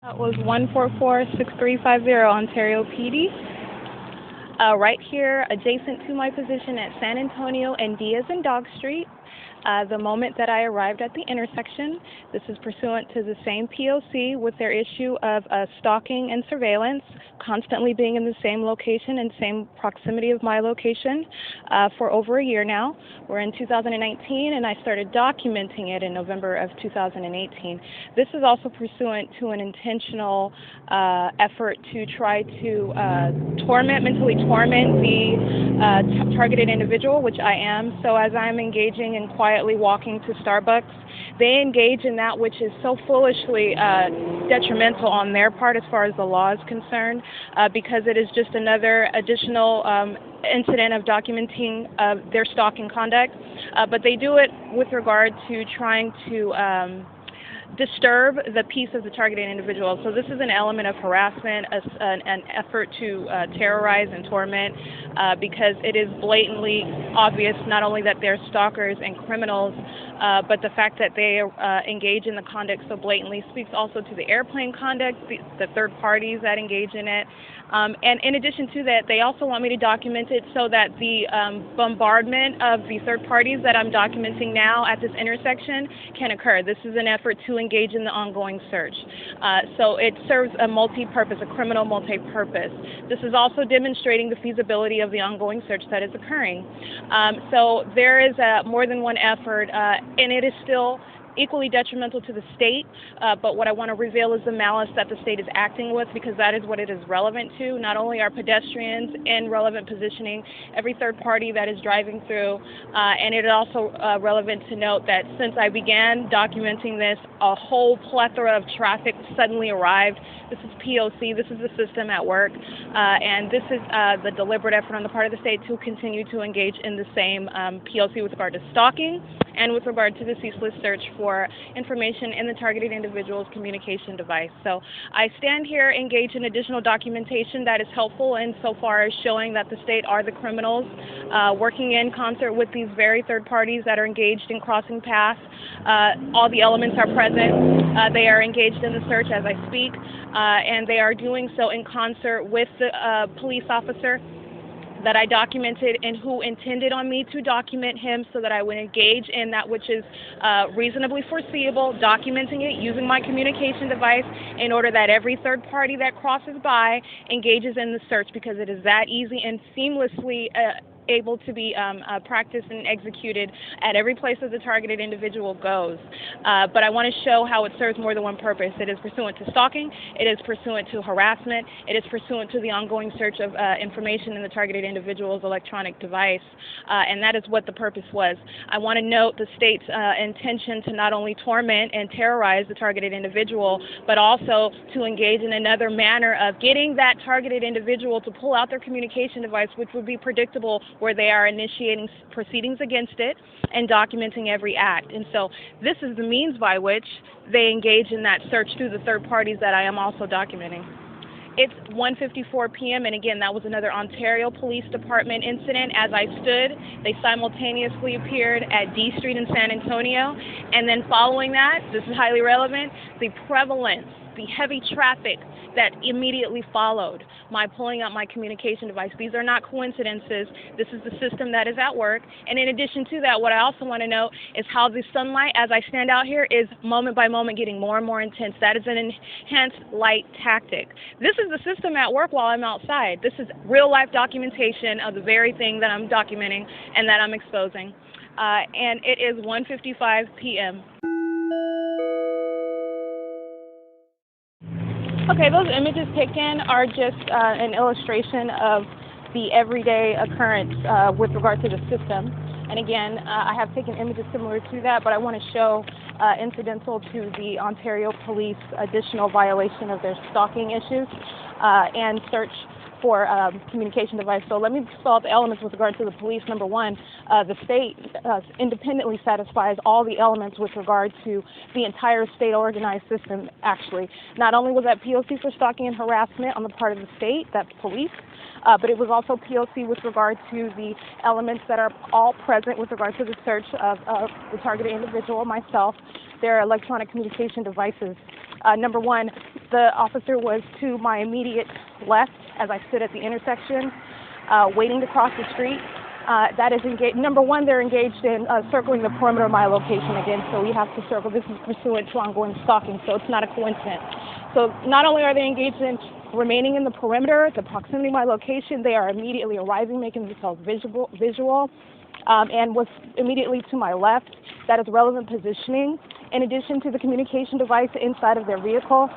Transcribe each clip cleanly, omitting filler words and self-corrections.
That was 1446350 Ontario PD. Right here, adjacent to my position at San Antonio and Diaz and Dog Street. The moment that I arrived at the intersection, this is pursuant to the same P.O.C. with their issue of stalking and surveillance, constantly being in the same location and same proximity of my location for over a year now. We're in 2019, and I started documenting it in November of 2018. This is also pursuant to an intentional effort to try to mentally torment the targeted individual, which I am. So as I'm engaging in quietly walking to Starbucks, they engage in that which is so foolishly detrimental on their part as far as the law is concerned, because it is just another additional incident of documenting their stalking conduct. But they do it with regard to trying to disturb the peace of the targeted individual. So this is an element of harassment, an effort to terrorize and torment, because it is blatantly obvious not only that they're stalkers and criminals, but the fact that they engage in the conduct so blatantly speaks also to the airplane conduct, the third parties that engage in it. And in addition to that, they also want me to document it so that the bombardment of the third parties that I'm documenting now at this intersection can occur. This is an effort to engage in the ongoing search. So it serves a multi-purpose, a criminal multi-purpose. This is also demonstrating the feasibility of the ongoing search that is occurring. So there is more than one effort, and it is still equally detrimental to the state, but what I want to reveal is the malice that the state is acting with, because that is what it is relevant to. Not only are pedestrians in relevant positioning, every third party that is driving through, and it is also relevant to note that since I began documenting this, a whole plethora of traffic suddenly arrived. This is P.O.C., this is the system at work, and this is the deliberate effort on the part of the state to continue to engage in the same P.O.C. with regard to stalking and with regard to the ceaseless search for information in the targeted individual's communication device. So I stand here engaged in additional documentation that is helpful insofar as showing that the state are the criminals, working in concert with these very third parties that are engaged in crossing paths. All the elements are present. They are engaged in the search as I speak, and they are doing so in concert with the police officer that I documented and who intended on me to document him so that I would engage in that which is reasonably foreseeable, documenting it using my communication device in order that every third party that crosses by engages in the search, because it is that easy and seamlessly able to be practiced and executed at every place that the targeted individual goes. But I want to show how it serves more than one purpose. It is pursuant to stalking, it is pursuant to harassment, it is pursuant to the ongoing search of information in the targeted individual's electronic device, and that is what the purpose was. I want to note the state's intention to not only torment and terrorize the targeted individual, but also to engage in another manner of getting that targeted individual to pull out their communication device, which would be predictable, where they are initiating proceedings against it and documenting every act. And so this is the means by which they engage in that search through the third parties that I am also documenting. It's 1:54 p.m. and again, that was another Ontario Police Department incident. As I stood, they simultaneously appeared at D Street in San Antonio, and then following that, this is highly relevant, the prevalence, the heavy traffic that immediately followed my pulling out my communication device. These are not coincidences. This is the system that is at work. And in addition to that, what I also want to note is how the sunlight, as I stand out here, is moment by moment getting more and more intense. That is an enhanced light tactic. This is the system at work while I'm outside. This is real life documentation of the very thing that I'm documenting and that I'm exposing. And it is 1:55 p.m. Okay, those images taken are just an illustration of the everyday occurrence with regard to the system. And again, I have taken images similar to that, but I want to show incidental to the Ontario Police additional violation of their stalking issues and search for communication device. So let me spell out the elements with regard to the police. Number one, the state independently satisfies all the elements with regard to the entire state organized system, actually. Not only was that P.O.C. for stalking and harassment on the part of the state, that's police, but it was also P.O.C. with regard to the elements that are all present with regard to the search of the targeted individual, myself, their electronic communication devices. Number one, the officer was to my immediate left as I stood at the intersection, waiting to cross the street. That is engaged. Number one, they're engaged in circling the perimeter of my location again, so we have to circle. This is pursuant to ongoing stalking, so it's not a coincidence. So not only are they engaged in remaining in the perimeter, the proximity of my location, they are immediately arriving, making themselves visual, and was immediately to my left. That is relevant positioning, in addition to the communication device inside of their vehicle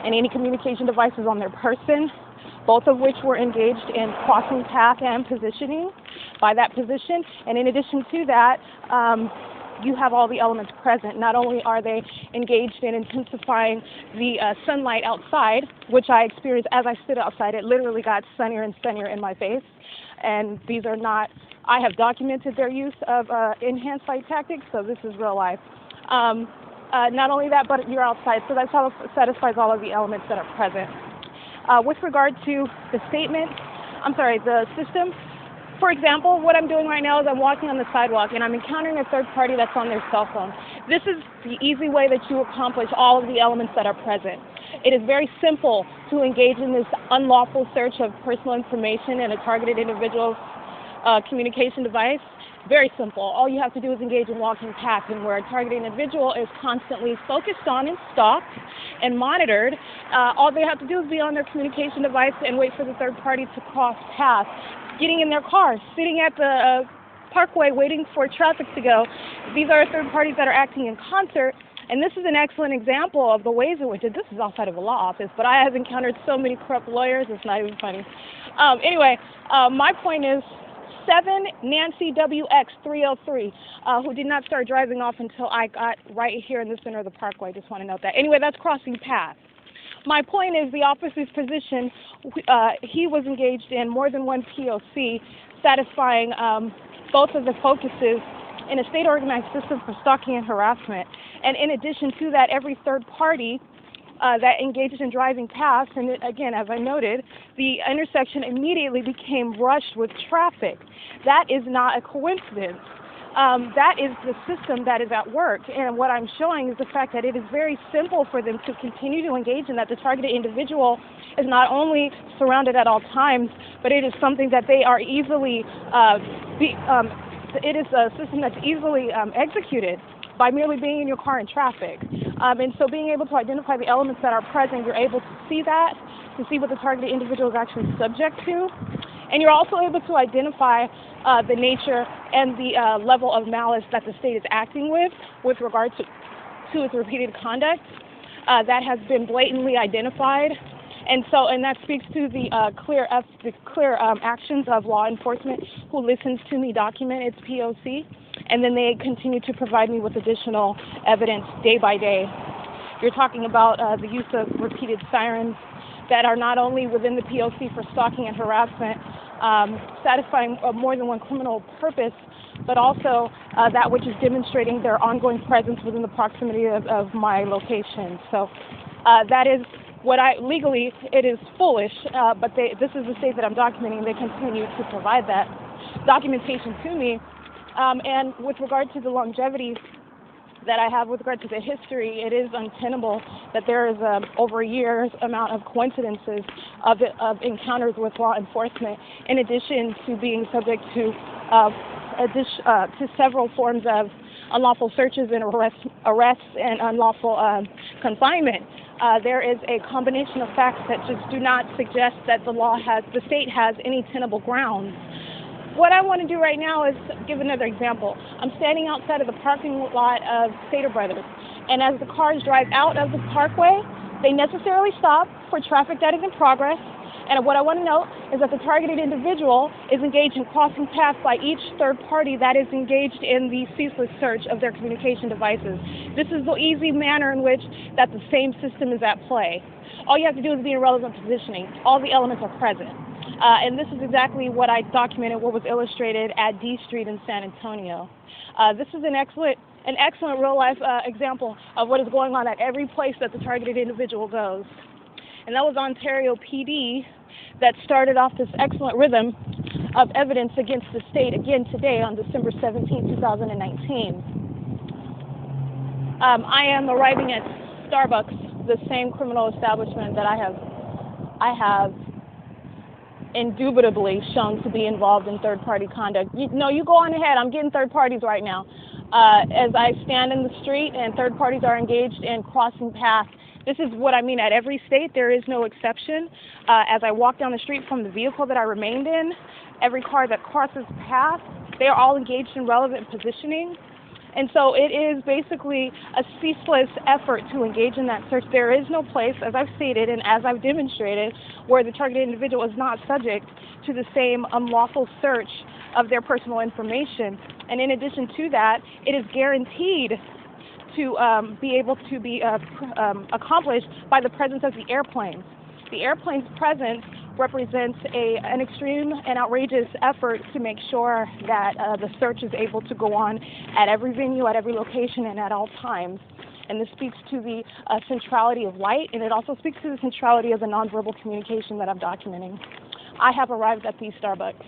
and any communication devices on their person, both of which were engaged in crossing path and positioning by that position. And in addition to that, you have all the elements present. Not only are they engaged in intensifying the sunlight outside, which I experienced as I stood outside. It literally got sunnier and sunnier in my face. And these are not, I have documented their use of enhanced light tactics, so this is real life. Not only that, but you're outside, so that satisfies all of the elements that are present. With regard to the the system, for example, what I'm doing right now is I'm walking on the sidewalk and I'm encountering a third party that's on their cell phone. This is the easy way that you accomplish all of the elements that are present. It is very simple to engage in this unlawful search of personal information in a targeted individual's communication device. Very simple. All you have to do is engage in walking path, and where a targeted individual is constantly focused on and stalked and monitored, all they have to do is be on their communication device and wait for the third party to cross path. Getting in their car, sitting at the parkway waiting for traffic to go. These are third parties that are acting in concert, and this is an excellent example of the ways in which, this is outside of a law office, but I have encountered so many corrupt lawyers, it's not even funny. Anyway, my point is, 7 Nancy WX 303, who did not start driving off until I got right here in the center of the parkway. I just want to note that. Anyway, that's crossing path. My point is the officer's position, he was engaged in more than one P.O.C, satisfying both of the focuses in a state-organized system for stalking and harassment. And in addition to that, every third party that engaged in driving past, and again, as I noted, the intersection immediately became rushed with traffic. That is not a coincidence. That is the system that is at work, and what I'm showing is the fact that it is very simple for them to continue to engage in that. The targeted individual is not only surrounded at all times, but it is something that they are easily, it is a system that's easily executed by merely being in your car in traffic. And so being able to identify the elements that are present, you're able to see that, to see what the targeted individual is actually subject to. And you're also able to identify the nature and the level of malice that the state is acting with regard to its repeated conduct. That has been blatantly identified. And that speaks to the clear actions of law enforcement who listens to me document its P.O.C. And then they continue to provide me with additional evidence day by day. You're talking about the use of repeated sirens that are not only within the P.O.C. for stalking and harassment, satisfying more than one criminal purpose, but also that which is demonstrating their ongoing presence within the proximity of my location. So that is what legally, it is foolish, but this is the state that I'm documenting. They continue to provide that documentation to me. And with regard to the longevity that I have with regard to the history, it is untenable that there is over a year's amount of coincidences of encounters with law enforcement, in addition to being subject to several forms of unlawful searches and arrests and unlawful confinement. There is a combination of facts that just do not suggest that the state has any tenable grounds. What I want to do right now is give another example. I'm standing outside of the parking lot of Stater Brothers, and as the cars drive out of the parkway, they necessarily stop for traffic that is in progress. And what I want to note is that the targeted individual is engaged in crossing paths by each third party that is engaged in the ceaseless search of their communication devices. This is the easy manner in which that the same system is at play. All you have to do is be in relevant positioning. All the elements are present. And this is exactly what I documented, what was illustrated at D Street in San Antonio. This is an excellent real-life example of what is going on at every place that the targeted individual goes. And that was Ontario PD that started off this excellent rhythm of evidence against the state again today on December 17, 2019. I am arriving at Starbucks the same criminal establishment that I have indubitably shown to be involved in third-party conduct. No, you go on ahead. I'm getting third parties right now. As I stand in the street and third parties are engaged in crossing paths, this is what I mean. At every state, there is no exception. As I walk down the street from the vehicle that I remained in, every car that crosses paths, they are all engaged in relevant positioning. And so it is basically a ceaseless effort to engage in that search. There is no place, as I've stated and as I've demonstrated, where the targeted individual is not subject to the same unlawful search of their personal information. And in addition to that, it is guaranteed to be able to be accomplished by the presence of the airplanes. The airplane's presence represents an extreme and outrageous effort to make sure that the search is able to go on at every venue, at every location, and at all times. And this speaks to the centrality of light, and it also speaks to the centrality of the nonverbal communication that I'm documenting. I have arrived at the Starbucks.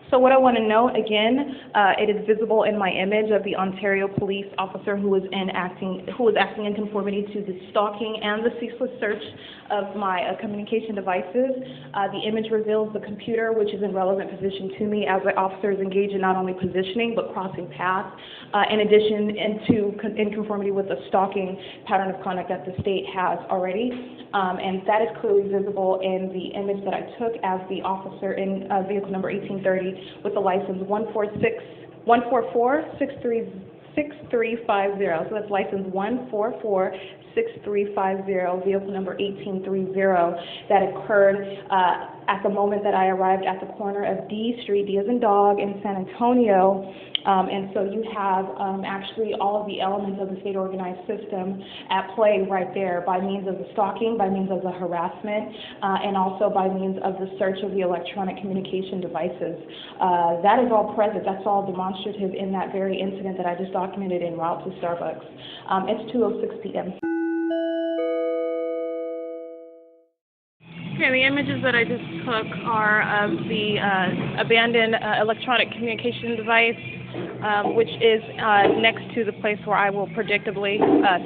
So what I want to note, again, it is visible in my image of the Ontario police officer who was acting in conformity to the stalking and the ceaseless search of my communication devices. The image reveals the computer, which is in relevant position to me as the officer is engaged in not only positioning but crossing paths, in addition in conformity with the stalking pattern of conduct that the state has already. And that is clearly visible in the image that I took as the officer in vehicle number 1830 with the license 1446350. So that's license 1446350, vehicle number 1830, that occurred at the moment that I arrived at the corner of D Street, D as in dog, in San Antonio. And so you have actually all of the elements of the state organized system at play right there by means of the stalking, by means of the harassment, and also by means of the search of the electronic communication devices. That is all present. That's all demonstrative in that very incident that I just documented en route to Starbucks. It's 2:06 p.m. Okay, the images that I just took are of the abandoned electronic communication device, which is next to the place where I will predictably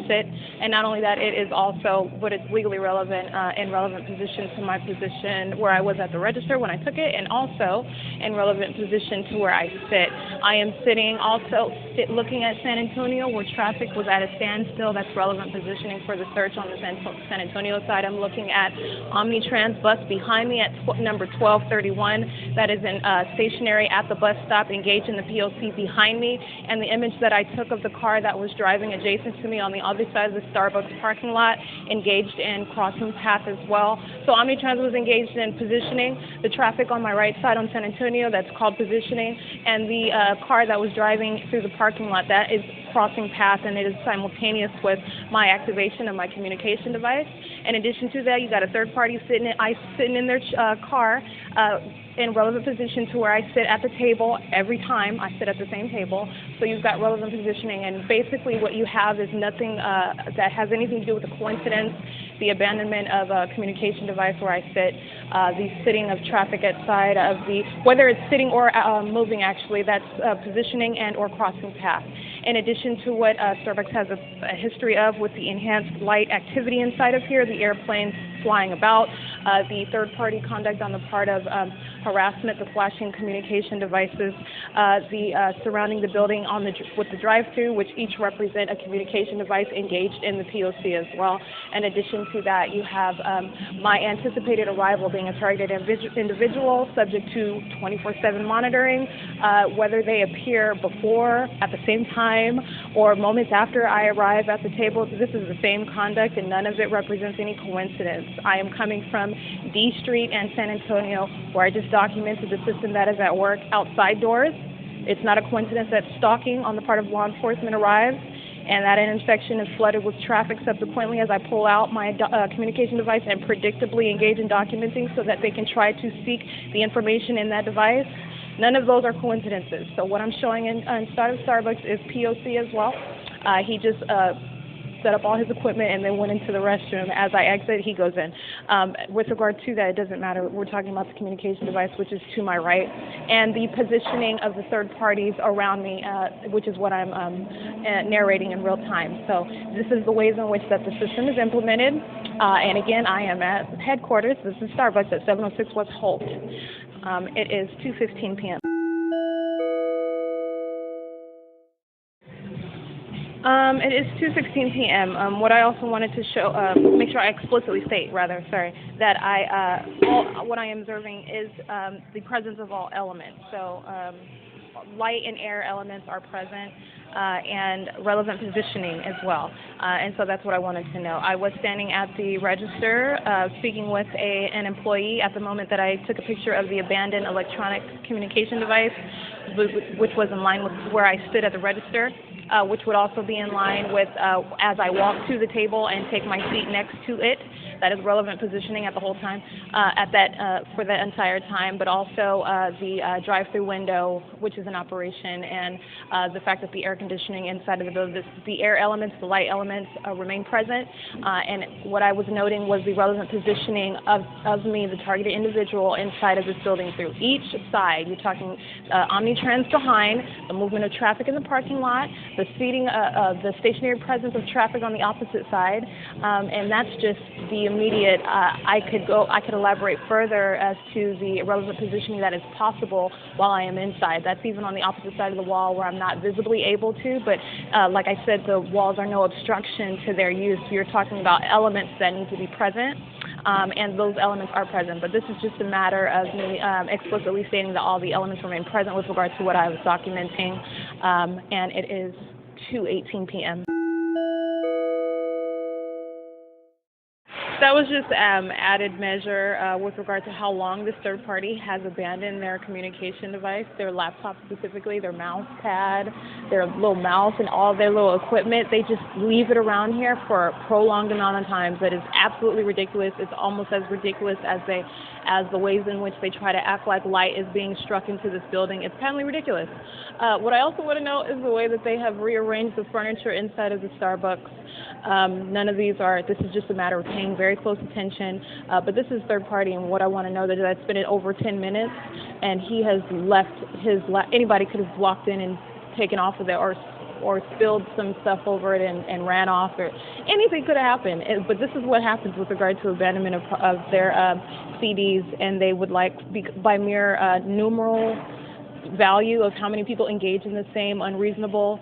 sit. And not only that, it is also, but it's legally relevant in relevant position to my position where I was at the register when I took it, and also in relevant position to where I sit. I am sitting also looking at San Antonio where traffic was at a standstill. That's relevant positioning for the search on the San Antonio side. I'm looking at Omnitrans bus behind me at number 1231. That is in stationary at the bus stop, engaged in the P.O.C. behind me, and the image that I took of the car that was driving adjacent to me on the other side of the Starbucks parking lot, engaged in crossing path as well. So Omnitrans was engaged in positioning. The traffic on my right side on San Antonio, that's called positioning, and the car that was driving through the parking lot, that is crossing path, and it is simultaneous with my activation of my communication device. In addition to that, you got a third party sitting in their car in relevant position to where I sit at the table every time. I sit at the same table, so you've got relevant positioning, and basically what you have is nothing that has anything to do with the coincidence, the abandonment of a communication device where I sit, the sitting of traffic outside of the, whether it's sitting or moving actually, that's positioning and or crossing path. In addition to what Starbucks has a history of with the enhanced light activity inside of here, the airplanes flying about, the third-party conduct on the part of harassment, the flashing communication devices, the surrounding the building on with the drive-through, which each represent a communication device engaged in the P.O.C. as well. In addition to that, you have my anticipated arrival being a targeted individual subject to 24/7 monitoring, whether they appear before, at the same time, or moments after I arrive at the table. This is the same conduct, and none of it represents any coincidence. I am coming from D Street and San Antonio, where I just documented the system that is at work outside doors. It's not a coincidence that stalking on the part of law enforcement arrives, and that an intersection is flooded with traffic subsequently as I pull out my communication device and predictably engage in documenting so that they can try to seek the information in that device. None of those are coincidences. So what I'm showing inside of Starbucks is P.O.C. as well. He just set up all his equipment, and then went into the restroom. As I exit, he goes in. With regard to that, it doesn't matter. We're talking about the communication device, which is to my right, and the positioning of the third parties around me, which is what I'm narrating in real time. So this is the ways in which that the system is implemented. And again, I am at headquarters. This is Starbucks at 706 West Holt. It is 2:15 p.m. It is 2:16 p.m. What I also wanted to show, make sure I explicitly state, that what I am observing is the presence of all elements. So light and air elements are present, and relevant positioning as well. And so that's what I wanted to know. I was standing at the register speaking with an employee at the moment that I took a picture of the abandoned electronic communication device, which was in line with where I stood at the register, which would also be in line with as I walk to the table and take my seat next to it. That is relevant positioning at the whole time, for the entire time, but also the drive-through window, which is in operation, and the fact that the air conditioning inside of the building, the air elements, the light elements remain present. And what I was noting was the relevant positioning of me, the targeted individual, inside of this building through each side. You're talking Omnitrans behind, the movement of traffic in the parking lot, the seating, the stationary presence of traffic on the opposite side, and that's just the immediate. I could elaborate further as to the relevant positioning that is possible while I am inside. That's even on the opposite side of the wall where I'm not visibly able to, but like I said, the walls are no obstruction to their use. You're talking about elements that need to be present, and those elements are present. But this is just a matter of me explicitly stating that all the elements remain present with regard to what I was documenting, and it is 2:18 p.m. That was just added measure with regard to how long this third party has abandoned their communication device, their laptop specifically, their mouse pad, their little mouse, and all their little equipment. They just leave it around here for a prolonged amount of time. That is absolutely ridiculous. It's almost as ridiculous as the ways in which they try to act like light is being struck into this building. It's patently ridiculous. What I also want to know is the way that they have rearranged the furniture inside of the Starbucks. None of these are, this is just a matter of paying very close attention, but this is third party, and what I want to know that's been in over 10 minutes, and he has left anybody could have walked in and taken off of it, or spilled some stuff over it and ran off, or anything could have happened. But this is what happens with regard to abandonment of their CDs, and they would by mere numeral value of how many people engage in the same unreasonable,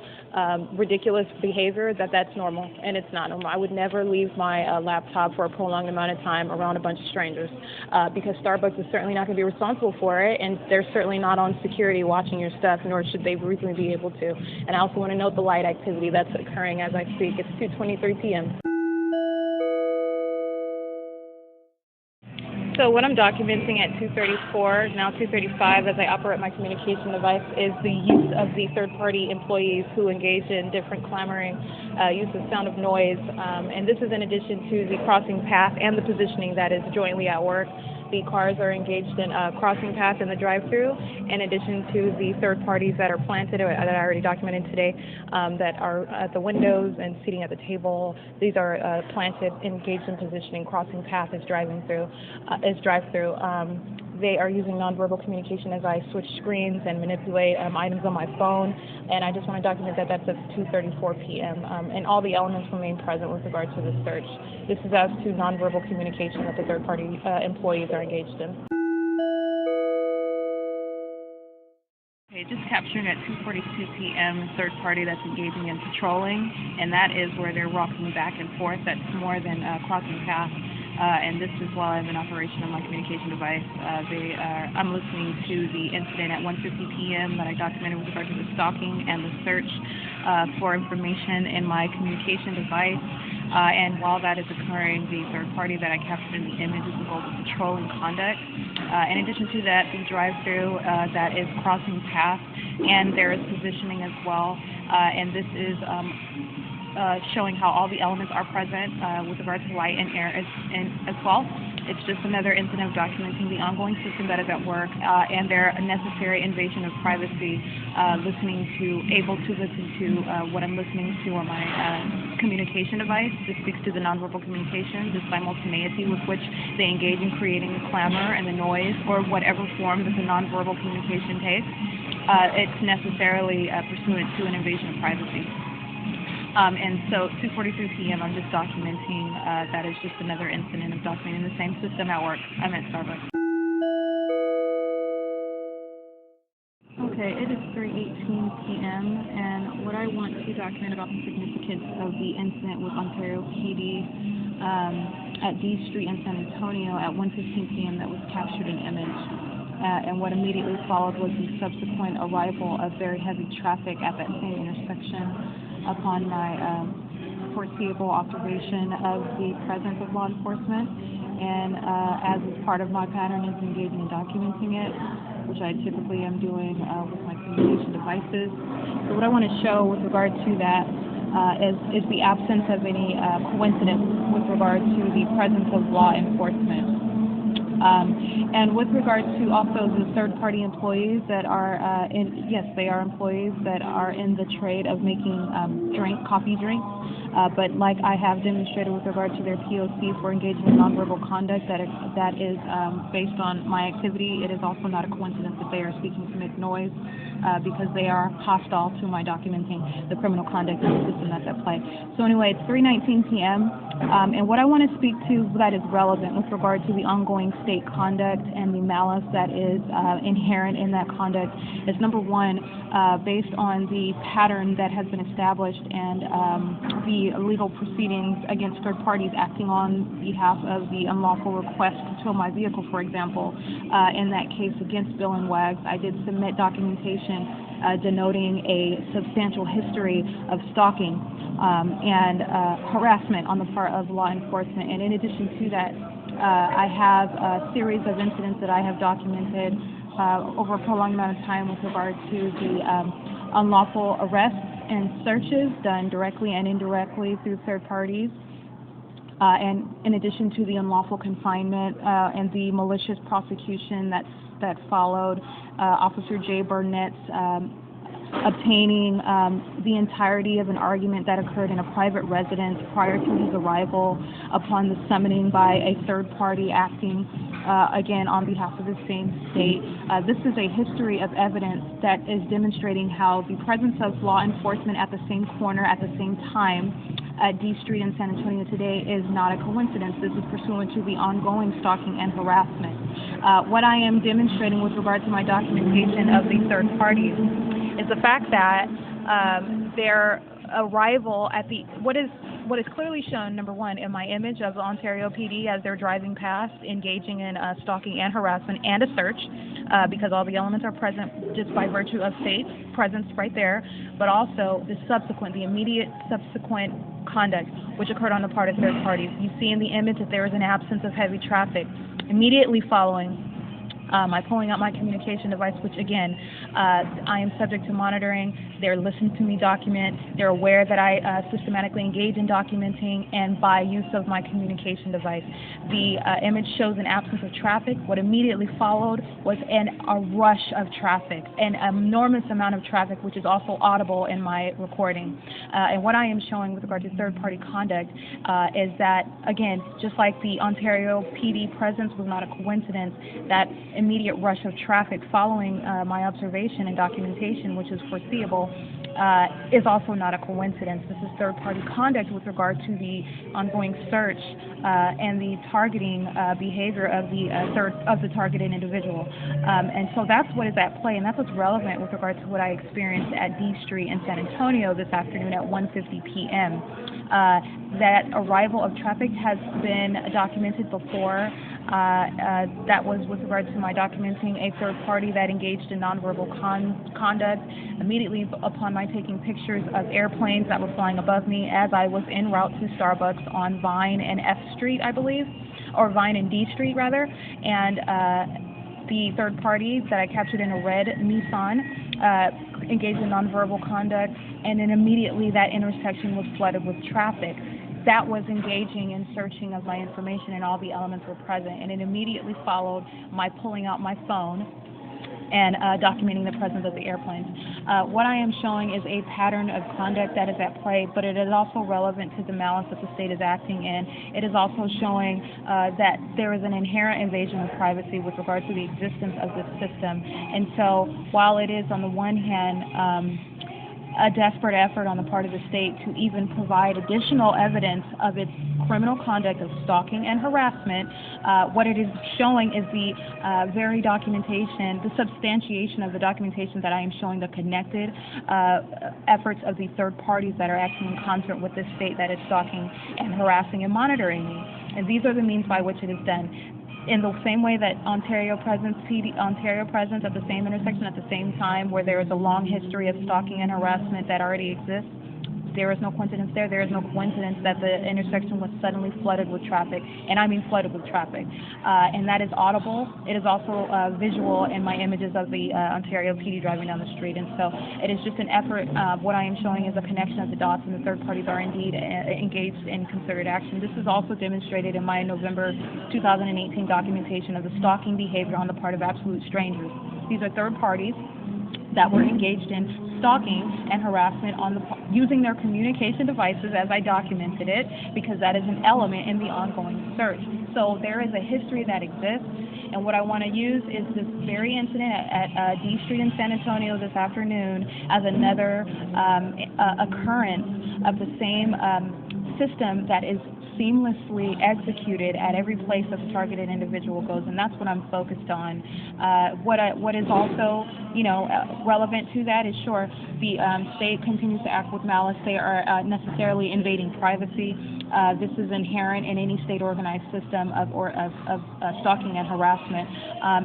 ridiculous behavior, that's normal, and it's not normal. I would never leave my laptop for a prolonged amount of time around a bunch of strangers, because Starbucks is certainly not going to be responsible for it, and they're certainly not on security watching your stuff, nor should they reasonably be able to. And I also want to note the light activity that's occurring as I speak. It's 2:23 p.m. So what I'm documenting at 2:34, now 2:35, as I operate my communication device, is the use of the third-party employees who engage in different clamoring, use of sound of noise, and this is in addition to the crossing path and the positioning that is jointly at work. The cars are engaged in crossing path in the drive-through, in addition to the third parties that are planted, that I already documented today, that are at the windows and seating at the table. These are planted, engaged in positioning, crossing path as drive-through. They are using nonverbal communication as I switch screens and manipulate items on my phone, and I just want to document that that's at 2:34 p.m. And all the elements remain present with regard to the search. This is as to nonverbal communication that the third-party employees are engaged in. Okay, just capturing at 2:42 p.m. third party that's engaging in patrolling, and that is where they're walking back and forth. That's more than crossing paths. And this is while I'm in operation of my communication device. I'm listening to the incident at 1:50 p.m. that I documented with regard to the stalking and the search for information in my communication device. And while that is occurring, the third party that I captured in the image is involved in patrolling conduct. In addition to that, the drive-through that is crossing paths, and there is positioning as well. And this is showing how all the elements are present with regard to light and air as well. It's just another incident of documenting the ongoing system that is at work and their necessary invasion of privacy, able to listen to what I'm listening to on my communication device. This speaks to the nonverbal communication, the simultaneity with which they engage in creating the clamor and the noise, or whatever form that the nonverbal communication takes. It's necessarily pursuant to an invasion of privacy. And so 2:43 p.m. I'm just documenting, that is just another incident of documenting the same system at work. I'm at Starbucks. Okay, it is 3:18 p.m. and what I want to document about the significance of the incident with Ontario PD at D Street in San Antonio at 1:15 p.m. that was captured in image. And what immediately followed was the subsequent arrival of very heavy traffic at that same intersection upon my foreseeable observation of the presence of law enforcement. And as is part of my pattern is engaging in documenting it, which I typically am doing with my communication devices. So what I want to show with regard to that is the absence of any coincidence with regard to the presence of law enforcement. And with regard to also the third-party employees that are yes, they are employees that are in the trade of making coffee drinks. But like I have demonstrated with regard to their P.O.C. for engaging in nonverbal conduct that is based on my activity, it is also not a coincidence that they are seeking to make noise because they are hostile to my documenting the criminal conduct in the system that's at play. So anyway, it's 3:19 p.m. And what I want to speak to that is relevant with regard to the ongoing state conduct and the malice that is inherent in that conduct is, number one, based on the pattern that has been established and the legal proceedings against third parties acting on behalf of the unlawful request to tow my vehicle, for example. In that case against Bill and Wags, I did submit documentation denoting a substantial history of stalking and harassment on the part of law enforcement. And in addition to that, I have a series of incidents that I have documented over a prolonged amount of time with regard to the unlawful arrests and searches done directly and indirectly through third parties. And in addition to the unlawful confinement and the malicious prosecution that followed, Officer Jay Burnett's obtaining the entirety of an argument that occurred in a private residence prior to his arrival upon the summoning by a third party acting again on behalf of the same state. This is a history of evidence that is demonstrating how the presence of law enforcement at the same corner at the same time at D Street in San Antonio today is not a coincidence. This is pursuant to the ongoing stalking and harassment. What I am demonstrating with regard to my documentation of the third parties is the fact that their arrival at what is clearly shown, number one, in my image of the Ontario PD as they're driving past, engaging in stalking and harassment and a search, because all the elements are present just by virtue of state presence right there, but also the immediate subsequent conduct which occurred on the part of third parties. You see in the image that there is an absence of heavy traffic. Immediately following my pulling out my communication device, which again, I am subject to monitoring. They're listening to me document. They're aware that I systematically engage in documenting and by use of my communication device. The image shows an absence of traffic. What immediately followed was a rush of traffic, an enormous amount of traffic, which is also audible in my recording. And what I am showing with regard to third-party conduct is that, again, just like the Ontario PD presence was not a coincidence, that immediate rush of traffic following my observation and documentation, which is foreseeable, is also not a coincidence. This is third-party conduct with regard to the ongoing search and the targeting behavior of the targeted individual. And so that's what is at play, and that's what's relevant with regard to what I experienced at D Street in San Antonio this afternoon at 1:50 p.m. That arrival of traffic has been documented before. That was with regard to my documenting a third party that engaged in nonverbal conduct immediately upon my taking pictures of airplanes that were flying above me as I was en route to Starbucks on Vine and F Street, I believe, or Vine and D Street rather, and the third party that I captured in a red Nissan engaged in nonverbal conduct, and then immediately that intersection was flooded with traffic. That was engaging in searching of my information, and all the elements were present, and it immediately followed my pulling out my phone and documenting the presence of the airplanes. What I am showing is a pattern of conduct that is at play, but it is also relevant to the malice that the state is acting in. It is also showing that there is an inherent invasion of privacy with regard to the existence of this system. And so while it is on the one hand a desperate effort on the part of the state to even provide additional evidence of its criminal conduct of stalking and harassment, what it is showing is the very documentation, the substantiation of the documentation that I am showing, the connected efforts of the third parties that are acting in concert with the state that is stalking and harassing and monitoring me. And these are the means by which it is done. In the same way that Ontario presents at the same intersection at the same time, where there is a long history of stalking and harassment that already exists, there is no coincidence there. There is no coincidence that the intersection was suddenly flooded with traffic, and I mean flooded with traffic. And that is audible. It is also visual in my images of the Ontario PD driving down the street. And so it is just an effort. What I am showing is a connection of the dots, and the third parties are indeed engaged in concerted action. This is also demonstrated in my November 2018 documentation of the stalking behavior on the part of absolute strangers. These are third parties that were engaged in stalking and harassment using their communication devices, as I documented it, because that is an element in the ongoing search. So there is a history that exists, and what I want to use is this very incident at D Street in San Antonio this afternoon as another occurrence of the same system that is seamlessly executed at every place that the targeted individual goes, and that's what I'm focused on. What is also, relevant to that is, sure, the state continues to act with malice. They are necessarily invading privacy. This is inherent in any state-organized system of stalking and harassment,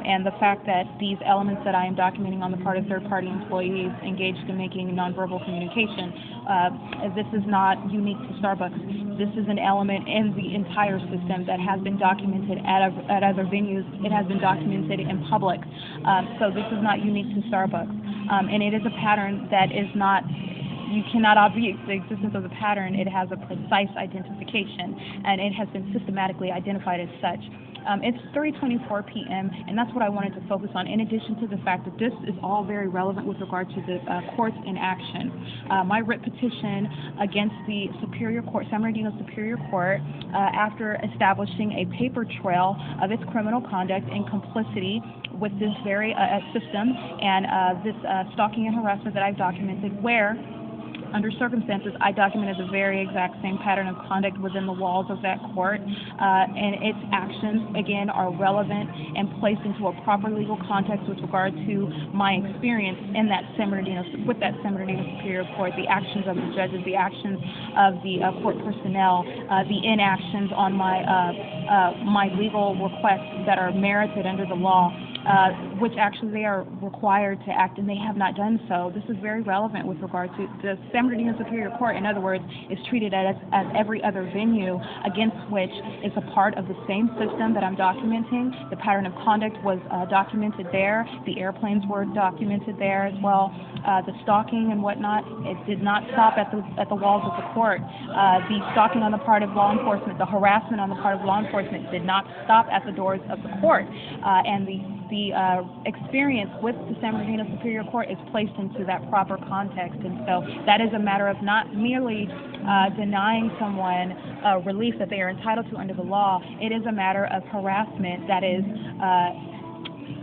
and the fact that these elements that I am documenting on the part of third-party employees engaged in making nonverbal communication, this is not unique to Starbucks. This is an element in the entire system that has been documented at other venues. It has been documented in public. So this is not unique to Starbucks. And it is a pattern that is not, you cannot obviate the existence of the pattern. It has a precise identification, and it has been systematically identified as such. It's 3:24 p.m., and that's what I wanted to focus on, in addition to the fact that this is all very relevant with regard to the courts in action. My writ petition against the Superior Court, San Bernardino Superior Court, after establishing a paper trail of its criminal conduct in complicity with this very system and this stalking and harassment that I've documented, where under circumstances, I documented the very exact same pattern of conduct within the walls of that court, and its actions, again, are relevant and placed into a proper legal context with regard to my experience in that San Bernardino Superior Court, the actions of the judges, the actions of the court personnel, the inactions on my legal requests that are merited under the law, which actually they are required to act, and they have not done so. This is very relevant with regard to the San Bernardino Superior Court. In other words, is treated as every other venue against which is a part of the same system that I'm documenting. The pattern of conduct was documented there. The airplanes were documented there as well. The stalking and whatnot, it did not stop at the walls of the court. The stalking on the part of law enforcement, the harassment on the part of law enforcement did not stop at the doors of the court. And the experience with the San Bernardino Superior Court is placed into that proper context. And so that is a matter of not merely denying someone relief that they are entitled to under the law. It is a matter of harassment that is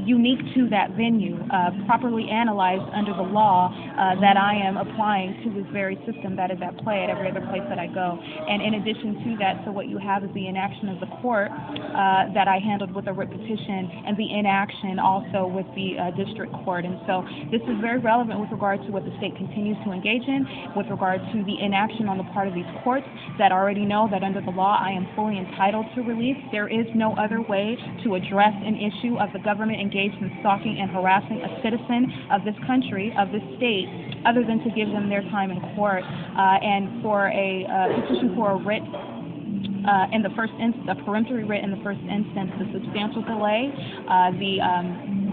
unique to that venue, properly analyzed under the law that I am applying to this very system that is at play at every other place that I go. And in addition to that, so what you have is the inaction of the court that I handled with a writ petition, and the inaction also with the district court. And so this is very relevant with regard to what the state continues to engage in, with regard to the inaction on the part of these courts that already know that under the law I am fully entitled to relief. There is no other way to address an issue of the government engaged in stalking and harassing a citizen of this country, of this state, other than to give them their time in court. And for a petition for a writ in the first instance, a peremptory writ in the first instance, the substantial delay, the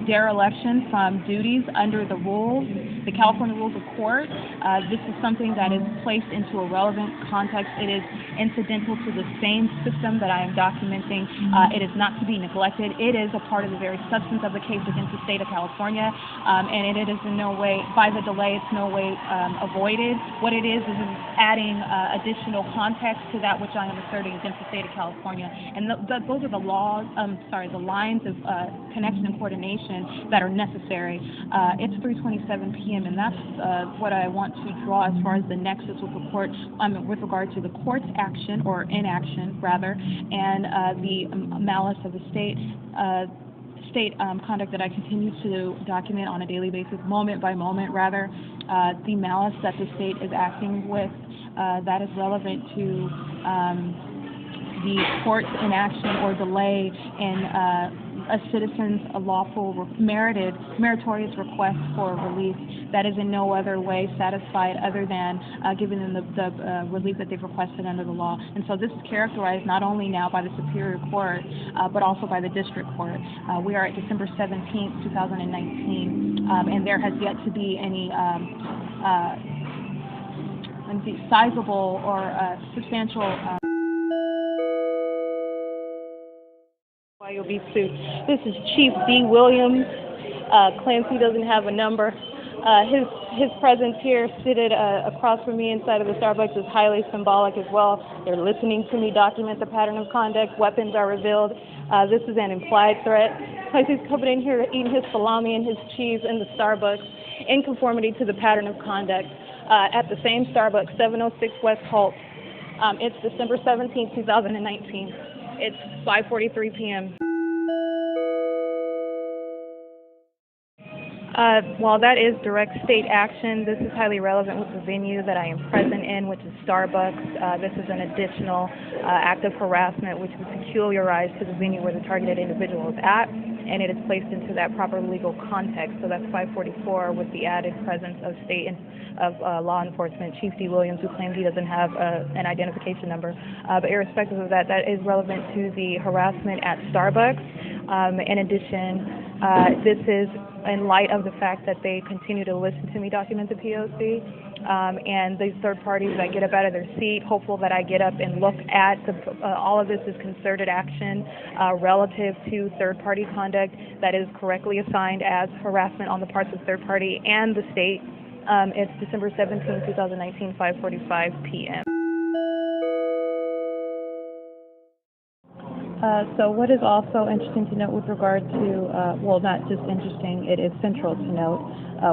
dereliction from duties under the rules the California Rules of Court. This is something that is placed into a relevant context. It is incidental to the same system that I am documenting. It is not to be neglected. It is a part of the very substance of the case against the state of California, and it is in no way, by the delay, it's no way avoided. What it is adding additional context to that which I am asserting against the state of California. And those are the the lines of connection and coordination that are necessary. It's 3:27 p.m. and that's what I want to draw as far as the nexus with the court, with regard to the court's action or inaction rather, and the malice of the state conduct that I continue to document on a daily basis, moment by moment rather, the malice that the state is acting with that is relevant to the court's inaction or delay in a citizen's lawful meritorious request for relief that is in no other way satisfied other than giving them the relief that they've requested under the law. And so this is characterized not only now by the Superior Court, but also by the District Court. We are at December 17th, 2019, and there has yet to be any sizable or substantial You'll be sued. This is Chief D. Williams. Claims he doesn't have a number. His presence here, seated across from me inside of the Starbucks, is highly symbolic as well. They're listening to me document the pattern of conduct. Weapons are revealed. This is an implied threat. He's coming in here eating his salami and his cheese in the Starbucks in conformity to the pattern of conduct at the same Starbucks, 706 West HOLT. It's December 17, 2019. It's 5:43 p.m. While that is direct state action, this is highly relevant with the venue that I am present in, which is Starbucks. This is an additional act of harassment which is peculiarized to the venue where the targeted individual is at, and it is placed into that proper legal context. So that's 544 with the added presence of state and of law enforcement, Chief D. Williams, who claimed he doesn't have an identification number. But irrespective of that, that is relevant to the harassment at Starbucks. In addition, this is in light of the fact that they continue to listen to me document the P.O.C. And these third parties that get up out of their seat, hopeful that I get up and look at all of this is concerted action relative to third-party conduct that is correctly assigned as harassment on the parts of third party and the state. It's December 17, 2019, 5:45 p.m. So what is also interesting to note with regard to, well, not just interesting, it is central to note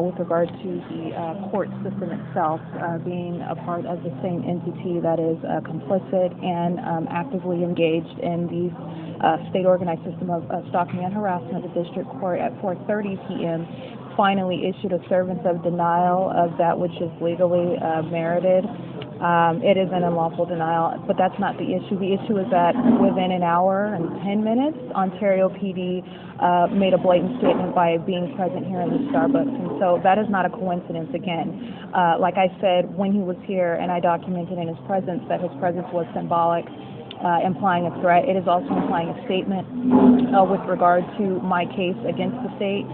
with regard to the court system itself being a part of the same entity that is complicit and actively engaged in the state-organized system of stalking and harassment. The district court at 4:30 p.m. finally issued a servance of denial of that which is legally merited. It is an unlawful denial, but that's not the issue. The issue is that within an hour and 10 minutes, Ontario PD made a blatant statement by being present here in the Starbucks. And so that is not a coincidence again. Like I said, when he was here and I documented in his presence that his presence was symbolic, implying a threat. It is also implying a statement with regard to my case against the state,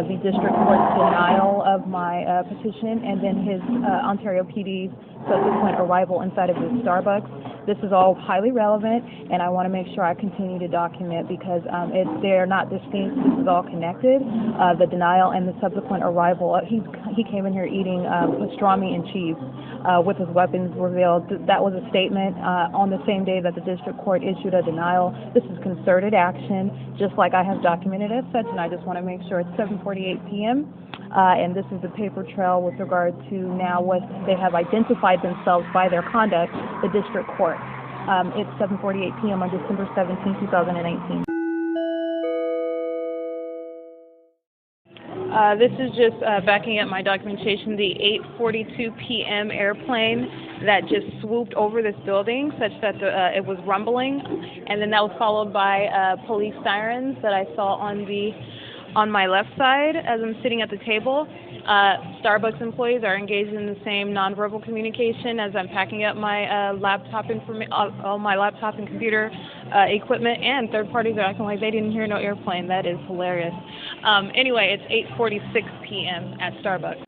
the district court's denial of my petition, and then his Ontario PD's subsequent arrival inside of his Starbucks. This is all highly relevant, and I want to make sure I continue to document because they're not distinct. This is all connected. The denial and the subsequent arrival. He came in here eating pastrami and cheese with his weapons revealed. That was a statement on the same day that the district court issued a denial. This is concerted action, just like I have documented as such, and I just want to make sure it's 7:48 p.m. And this is the paper trail with regard to now what they have identified themselves by their conduct, the district court. It's 7:48 p.m. on December 17, 2019. This is just backing up my documentation, the 8:42 p.m. airplane that just swooped over this building such that it was rumbling, and then that was followed by police sirens that I saw on my left side as I'm sitting at the table. Starbucks employees are engaged in the same nonverbal communication as I'm packing up my all my laptop and computer equipment, and third parties are acting like they didn't hear no airplane. That is hilarious. Anyway, it's 8:46 p.m. at Starbucks.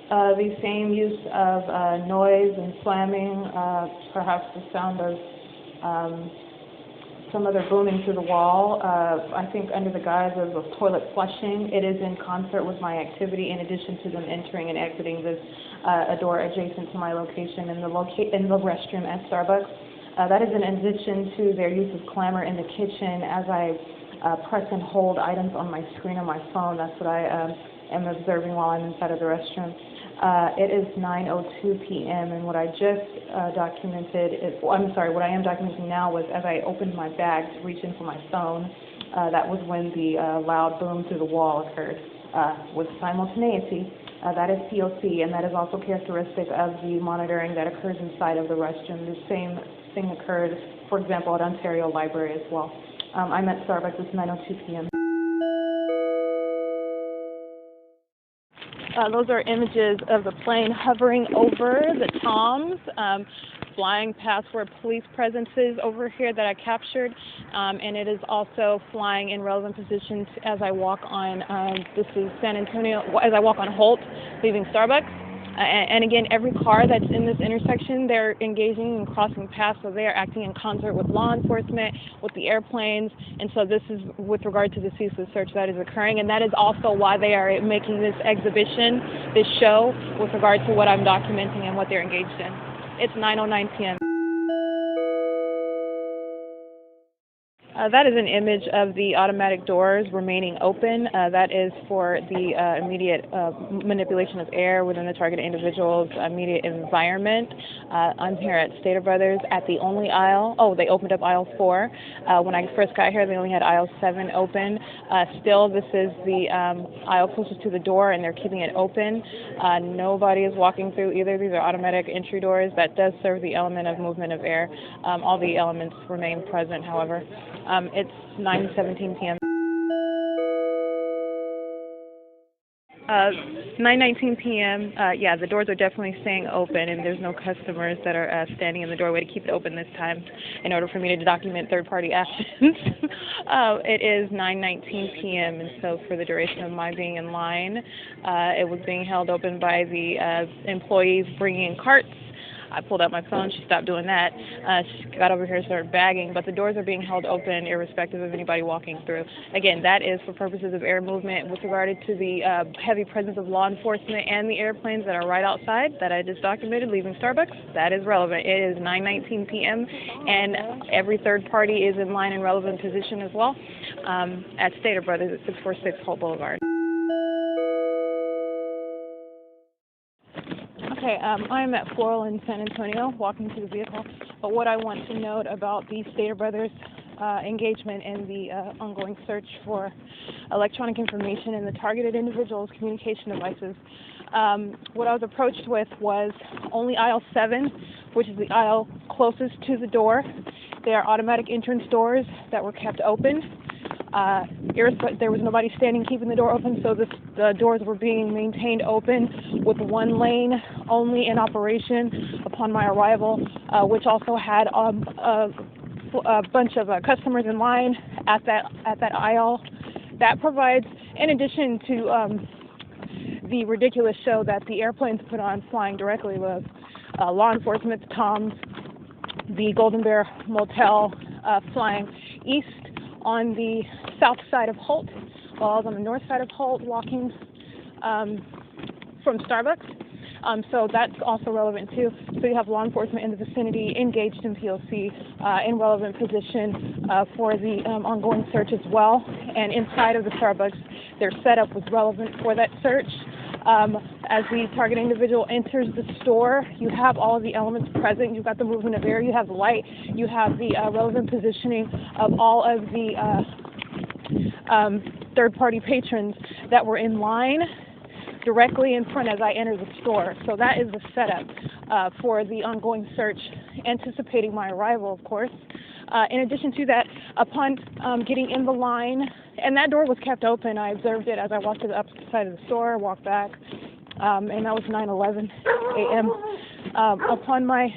The same use of noise and slamming, perhaps the sound of some other booming through the wall, I think under the guise of toilet flushing. It is in concert with my activity, in addition to them entering and exiting this a door adjacent to my location in the restroom at Starbucks. That is in addition to their use of clamor in the kitchen as I press and hold items on my screen on my phone. That's what I am observing while I'm inside of the restroom. It is 9:02 p.m. and what I just documented is, well, I'm sorry, what I am documenting now was as I opened my bag to reach in for my phone, that was when the loud boom through the wall occurred with simultaneity. That is P.O.C, and that is also characteristic of the monitoring that occurs inside of the restroom. The same thing occurred, for example, at Ontario Library as well. I'm at Starbucks. It's 9:02 p.m. Those are images of the plane hovering over the Toms, flying past where police presence is over here that I captured, and it is also flying in relevant positions as I walk on, this is San Antonio, as I walk on HOLT, leaving Starbucks. And again, every car that's in this intersection, they're engaging and crossing paths, so they are acting in concert with law enforcement, with the airplanes, and so this is with regard to the ceaseless search that is occurring, and that is also why they are making this exhibition, this show, with regard to what I'm documenting and what they're engaged in. It's 9:09 p.m. That is an image of the automatic doors remaining open. That is for the immediate manipulation of air within the targeted individual's immediate environment. I'm here at Stater Brothers at the only aisle. Oh, they opened up aisle 4. When I first got here, they only had aisle 7 open. Still, this is the aisle closest to the door, and they're keeping it open. Nobody is walking through either. These are automatic entry doors. That does serve the element of movement of air. All the elements remain present, however. It's 9:17 p.m. 9:19 p.m. Yeah, the doors are definitely staying open, and there's no customers that are standing in the doorway to keep it open this time in order for me to document third-party actions. It is 9:19 p.m., and so for the duration of my being in line, it was being held open by the employees bringing in carts. I pulled out my phone. She stopped doing that. She got over here and started bagging, but the doors are being held open irrespective of anybody walking through. Again, that is for purposes of air movement. With regard to the heavy presence of law enforcement and the airplanes that are right outside that I just documented leaving Starbucks, that is relevant. It is 9:19 p.m. and every third party is in line and relevant position as well at Stater Brothers at 646 Holt Boulevard. Okay, I'm at Floral in San Antonio, walking to the vehicle, but what I want to note about the Stater Brothers engagement in the ongoing search for electronic information in the targeted individuals' communication devices, what I was approached with was only aisle 7, which is the aisle closest to the door. They are automatic entrance doors that were kept open. There was nobody standing keeping the door open, so the doors were being maintained open with one lane only in operation upon my arrival, which also had a bunch of customers in line at that aisle. That provides, in addition to the ridiculous show that the airplanes put on flying directly with law enforcement, Toms, the Golden Bear Motel flying east on the south side of HOLT, while I was on the north side of HOLT walking from Starbucks. So that's also relevant too. So you have law enforcement in the vicinity engaged in P.O.C. In relevant position for the ongoing search as well. And inside of the Starbucks, their setup was relevant for that search. As the target individual enters the store, you have all of the elements present. You've got the movement of air, you have the light, you have the relevant positioning of all of the third-party patrons that were in line directly in front as I entered the store. So that is the setup for the ongoing search, anticipating my arrival, of course. In addition to that, upon getting in the line, and that door was kept open, I observed it as I walked to the upper side of the store, walked back, and that was 9:11 a.m. Upon my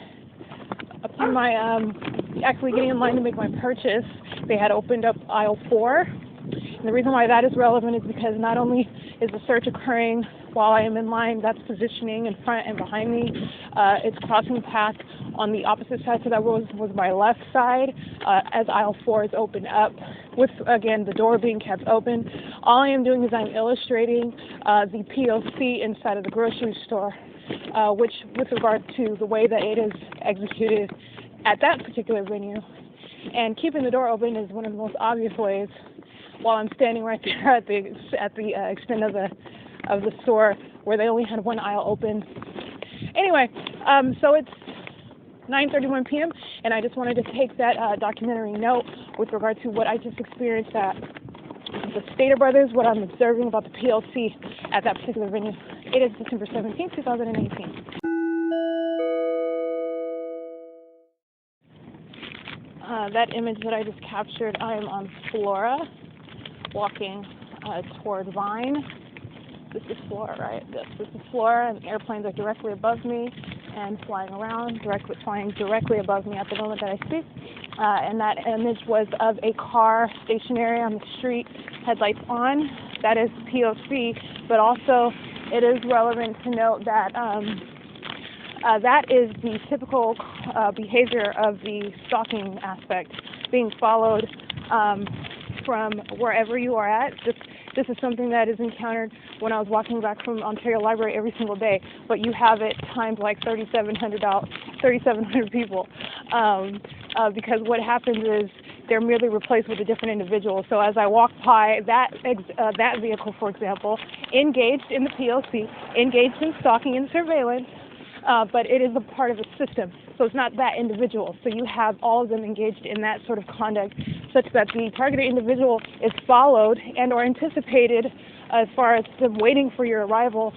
actually getting in line to make my purchase, they had opened up aisle 4. And the reason why that is relevant is because not only is a search occurring while I am in line. That's positioning in front and behind me. It's crossing the path on the opposite side, so that was my left side as aisle 4 is opened up, with, again, the door being kept open. All I am doing is I'm illustrating the P.O.C. inside of the grocery store, which, with regard to the way that it is executed at that particular venue. And keeping the door open is one of the most obvious ways, while I'm standing right there at the extent of the store where they only had one aisle open. Anyway, so it's 9:31 p.m. and I just wanted to take that documentary note with regard to what I just experienced at the Stater Brothers, what I'm observing about the P.O.C. at that particular venue. It is December 17, 2018. That image that I just captured, I am on Flora, walking toward Vine. This is Flora, right? This is Flora, and airplanes are directly above me and flying directly above me at the moment that I speak. And that image was of a car stationary on the street, headlights on. That is P.O.C., but also it is relevant to note that that is the typical behavior of the stalking aspect, being followed from wherever you are at. This is something that is encountered when I was walking back from Ontario Library every single day, but you have it times like 3,700 people, because what happens is they're merely replaced with a different individual. So as I walk by that vehicle, for example, engaged in the P.O.C., engaged in stalking and surveillance, but it is a part of a system, so it's not that individual. So you have all of them engaged in that sort of conduct, such that the targeted individual is followed and or anticipated as far as them waiting for your arrival,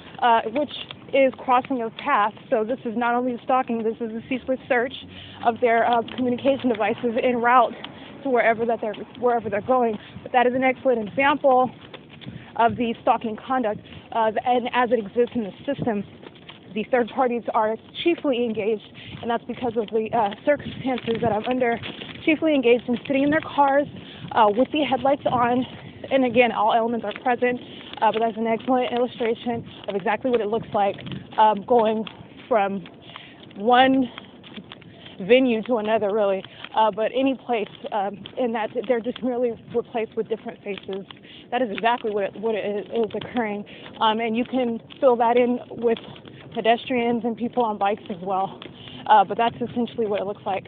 which is crossing of paths. So this is not only stalking, this is a ceaseless search of their communication devices en route to wherever they're going. But that is an excellent example of the stalking conduct, and as it exists in the system. The third parties are chiefly engaged, and that's because of the circumstances that I'm under, chiefly engaged in sitting in their cars with the headlights on, and again, all elements are present, but that's an excellent illustration of exactly what it looks like going from one venue to another, really, but any place in that they're just merely replaced with different faces. That is exactly what is occurring, and you can fill that in with pedestrians and people on bikes as well, but that's essentially what it looks like,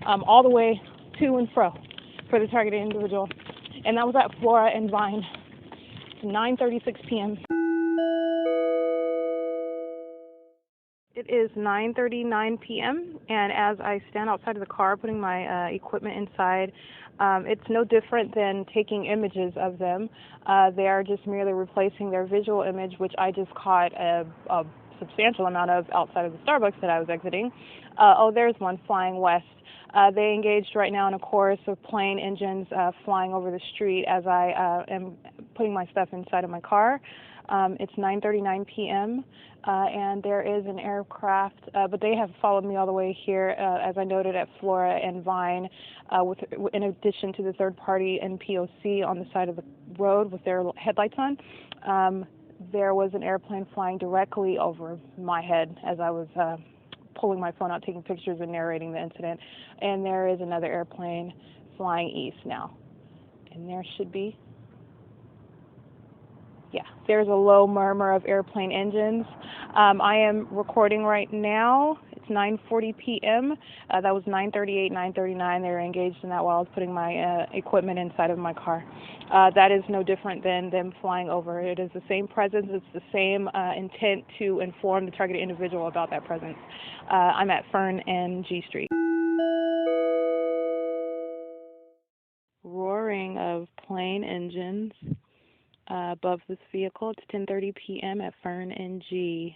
all the way to and fro for the targeted individual. And that was at Flora and Vine. It's 9:36 p.m. It is 9:39 p.m. and as I stand outside of the car putting my equipment inside, it's no different than taking images of them. They are just merely replacing their visual image, which I just caught a substantial amount of outside of the Starbucks that I was exiting. Oh, there's one flying west. They engaged right now in a chorus of plane engines flying over the street as I am putting my stuff inside of my car. It's 9:39 p.m. And there is an aircraft, but they have followed me all the way here, as I noted, at Flora and Vine, in addition to the third party and P.O.C. on the side of the road with their headlights on. There was an airplane flying directly over my head as I was pulling my phone out, taking pictures and narrating the incident. And there is another airplane flying east now. And there should be, yeah, there's a low murmur of airplane engines. I am recording right now. It's 9:40 p.m. That was 9:38, 9:39. They were engaged in that while I was putting my equipment inside of my car. That is no different than them flying over. It is the same presence. It's the same intent to inform the targeted individual about that presence. I'm at FERN and G Street. Roaring of plane engines above this vehicle. It's 10:30 p.m. at FERN and G.